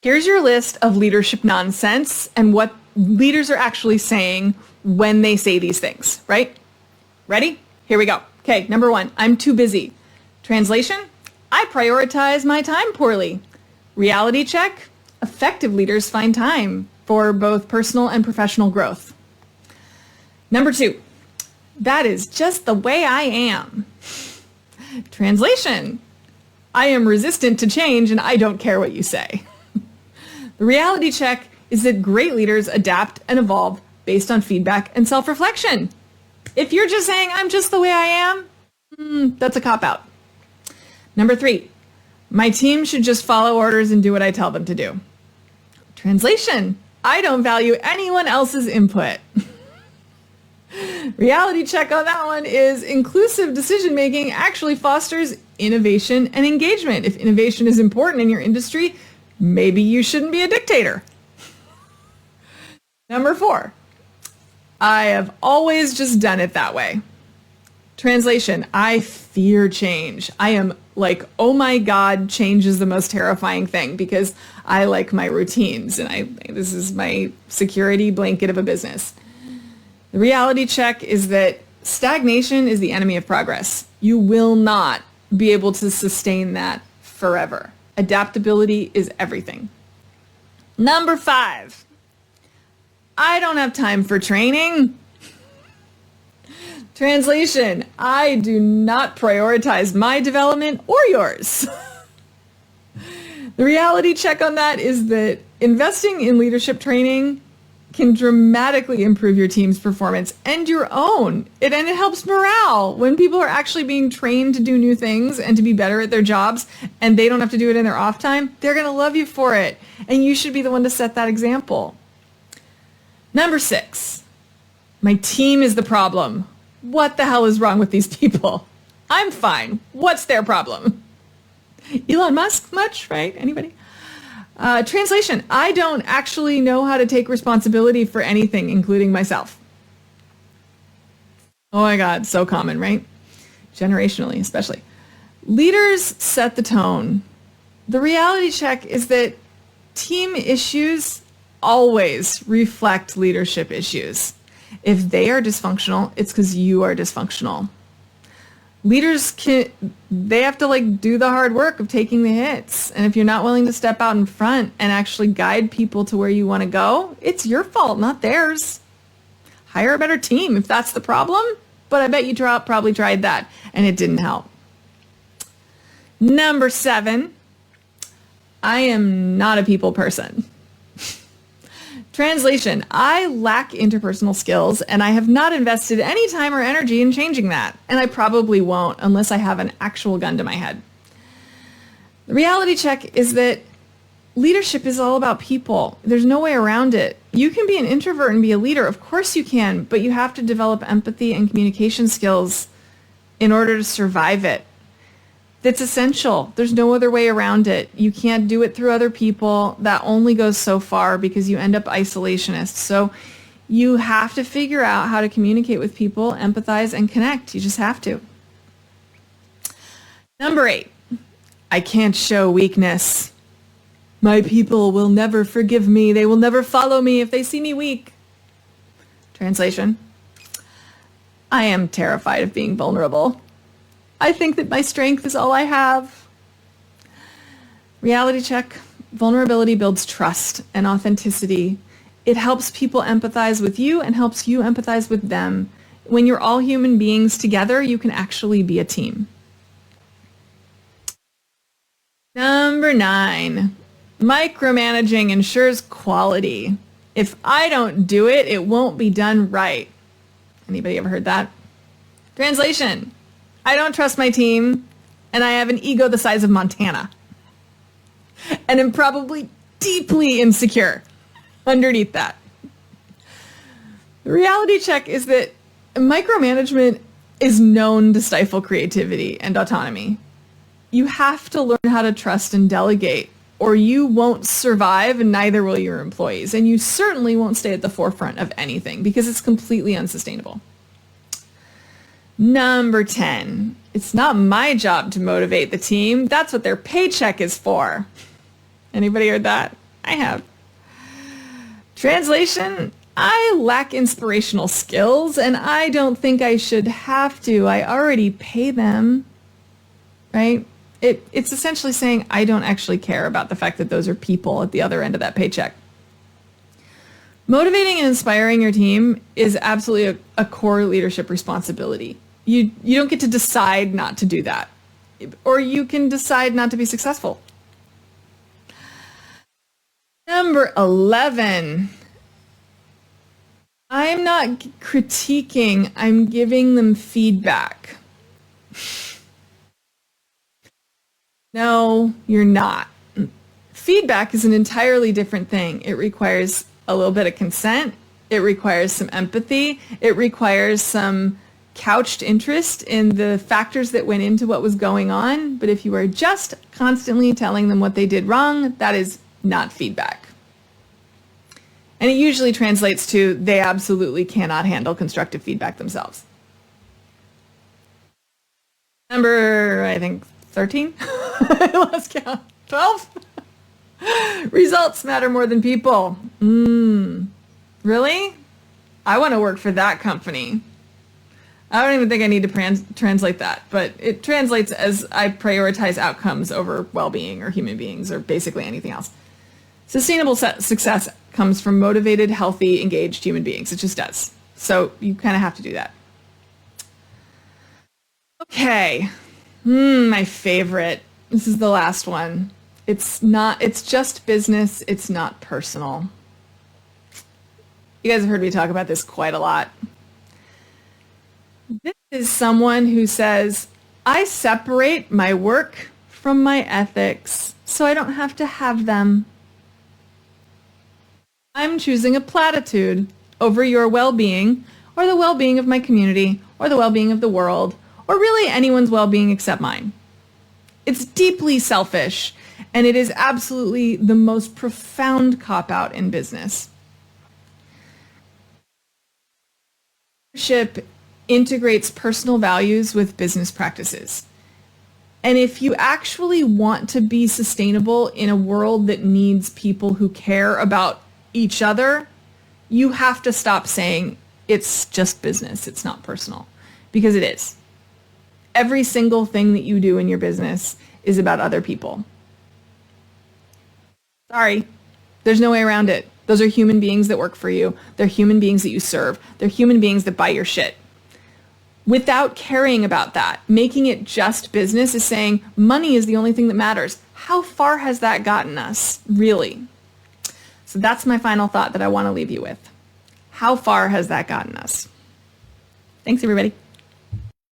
Here's your list of leadership nonsense and what leaders are actually saying when they say these things, right? Ready? Here we go. Okay, number 1, I'm too busy. Translation, I prioritize my time poorly. Reality check, effective leaders find time for both personal and professional growth. Number 2, that is just the way I am. Translation, I am resistant to change and I don't care what you say. The reality check is that great leaders adapt and evolve based on feedback and self-reflection. If you're just saying, I'm just the way I am, that's a cop-out. Number 3, my team should just follow orders and do what I tell them to do. Translation, I don't value anyone else's input. Reality check on that one is inclusive decision-making actually fosters innovation and engagement. If innovation is important in your industry, maybe you shouldn't be a dictator. Number 4, I have always just done it that way. Translation, I fear change. I am like, oh my God, change is the most terrifying thing because I like my routines and this is my security blanket of a business. The reality check is that stagnation is the enemy of progress. You will not be able to sustain that forever. Adaptability is everything. Number 5, I don't have time for training. Translation, I do not prioritize my development or yours. The reality check on that is that investing in leadership training can dramatically improve your team's performance and your own. And it helps morale. When people are actually being trained to do new things and to be better at their jobs and they don't have to do it in their off time, they're going to love you for it. And you should be the one to set that example. Number 6, my team is the problem. What the hell is wrong with these people? I'm fine. What's their problem? Elon Musk much, right? Anybody? Translation, I don't actually know how to take responsibility for anything, including myself. Oh my God, so common, right? Generationally, especially. Leaders set the tone. The reality check is that team issues always reflect leadership issues. If they are dysfunctional, it's because you are dysfunctional. Leaders they have to do the hard work of taking the hits. And if you're not willing to step out in front and actually guide people to where you want to go, it's your fault, not theirs. Hire a better team if that's the problem. But I bet you probably tried that and it didn't help. Number 7, I am not a people person. Translation, I lack interpersonal skills and I have not invested any time or energy in changing that. And I probably won't unless I have an actual gun to my head. The reality check is that leadership is all about people. There's no way around it. You can be an introvert and be a leader. Of course you can, but you have to develop empathy and communication skills in order to survive it. That's essential. There's no other way around it. You can't do it through other people. That only goes so far because you end up isolationist. So you have to figure out how to communicate with people, empathize, and connect. You just have to. Number 8, I can't show weakness. My people will never forgive me. They will never follow me if they see me weak. Translation, I am terrified of being vulnerable. I think that my strength is all I have. Reality check. Vulnerability builds trust and authenticity. It helps people empathize with you and helps you empathize with them. When you're all human beings together, you can actually be a team. Number 9, micromanaging ensures quality. If I don't do it, it won't be done right. Anybody ever heard that? Translation, I don't trust my team, and I have an ego the size of Montana. And I'm probably deeply insecure underneath that. The reality check is that micromanagement is known to stifle creativity and autonomy. You have to learn how to trust and delegate, or you won't survive, and neither will your employees. And you certainly won't stay at the forefront of anything because it's completely unsustainable. Number 10, it's not my job to motivate the team. That's what their paycheck is for. Anybody heard that? I have. Translation, I lack inspirational skills and I don't think I should have to. I already pay them, right? It's essentially saying I don't actually care about the fact that those are people at the other end of that paycheck. Motivating and inspiring your team is absolutely a core leadership responsibility. You don't get to decide not to do that, or you can decide not to be successful. Number 11, I'm not critiquing, I'm giving them feedback. No, you're not. Feedback is an entirely different thing. It requires a little bit of consent. It requires some empathy. It requires some couched interest in the factors that went into what was going on. But if you are just constantly telling them what they did wrong, that is not feedback. And it usually translates to they absolutely cannot handle constructive feedback themselves. Number, I think, 13? I lost count. 12? Results matter more than people. Really? I want to work for that company. I don't even think I need to translate that, but it translates as I prioritize outcomes over well-being or human beings or basically anything else. Sustainable success comes from motivated, healthy, engaged human beings. It just does. So you kind of have to do that. Okay. My favorite. This is the last one. It's just business. It's not personal. You guys have heard me talk about this quite a lot. This is someone who says, I separate my work from my ethics so I don't have to have them. I'm choosing a platitude over your well-being or the well-being of my community or the well-being of the world or really anyone's well-being except mine. It's deeply selfish, and it is absolutely the most profound cop-out in business. Leadership integrates personal values with business practices. And if you actually want to be sustainable in a world that needs people who care about each other, you have to stop saying it's just business, it's not personal, because it is. Every single thing that you do in your business is about other people. Sorry, there's no way around it. Those are human beings that work for you. They're human beings that you serve. They're human beings that buy your shit. Without caring about that, making it just business is saying money is the only thing that matters. How far has that gotten us, really? So that's my final thought that I want to leave you with. How far has that gotten us? Thanks, everybody.